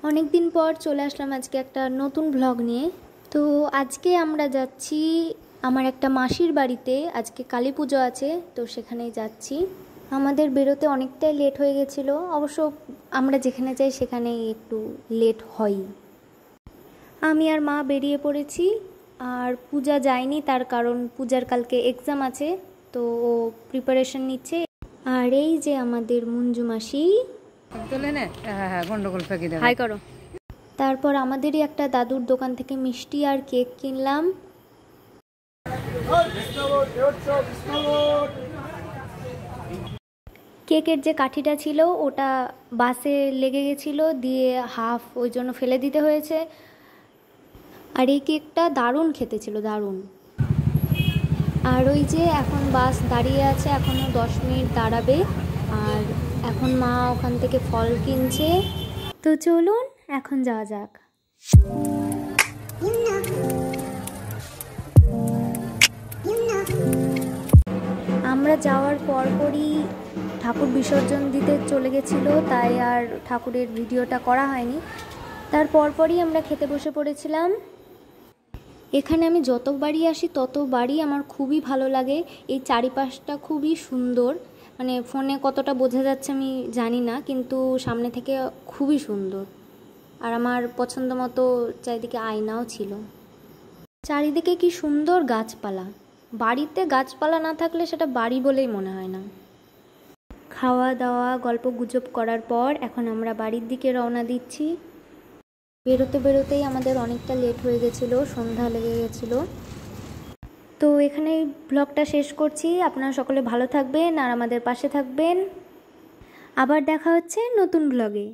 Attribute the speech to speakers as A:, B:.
A: অনেক দিন পর চলে আসলাম আজকে একটা নতুন ব্লগ নিয়ে। তো আজকে আমরা যাচ্ছি আমার একটা মাসির বাড়িতে। আজকে কালী পুজো আছে, তো সেখানেই যাচ্ছি। আমাদের বেরোতে অনেকটাই লেট হয়ে গেছিলো। অবশ্য আমরা যেখানে যাই সেখানেই একটু লেট হয়। আমি আর মা বেরিয়ে পড়েছি। আর পূজা যায়নি, তার কারণ পূজার কালকে এক্সাম আছে, তো ও প্রিপারেশন নিচ্ছে। আর এই যে আমাদের মঞ্জু মাসি, হাই করো। তারপর আমাদেরই একটা দাদুর দোকান থেকে মিষ্টি আর কেক কিনলাম। কেকের যে কাঠিটা ছিল ওটা বাসে লেগে গেছিল, দিয়ে হাফ ওই জন্য ফেলে দিতে হয়েছে। আর এই কেকটা দারুণ খেতে ছিল, দারুণ। আর ওই যে এখন বাস দাঁড়িয়ে আছে, এখনও 10 মিনিট দাঁড়াবে। আর এখন মা ওখান থেকে ফল কিনছে। তো চলুন এখন যাওয়া যাক। আমরা যাওয়ার পরপরই ঠাকুর বিসর্জন দিতে চলে গেছিলো, তাই আর ঠাকুরের ভিডিওটা করা হয়নি। তার পরপরই আমরা খেতে বসে পড়েছিলাম। এখানে আমি যতবারই আসি ততবারই আমার খুবই ভালো লাগে। এই চারিপাশটা খুবই সুন্দর, মানে ফোনে কতটা বোঝা যাচ্ছে আমি জানি না, কিন্তু সামনে থেকে খুবই সুন্দর। আর আমার পছন্দ মতো চারিদিকে আয়নাও ছিল। চারিদিকে কি সুন্দর গাছপালা। বাড়িতে গাছপালা না থাকলে সেটা বাড়ি বলেই মনে হয় না। খাওয়া দাওয়া গল্প গুজব করার পর এখন আমরা বাড়ির দিকে রওনা দিচ্ছি। বেরোতে বেরোতেই আমাদের অনেকটা লেট হয়ে গেছিলো, সন্ধ্যা লেগে গেছিলো। তো এখানেই ব্লগটা শেষ করছি। আপনারা সকলে ভালো থাকবেন আর আমাদের পাশে থাকবেন। আবার দেখা হচ্ছে নতুন ব্লগে।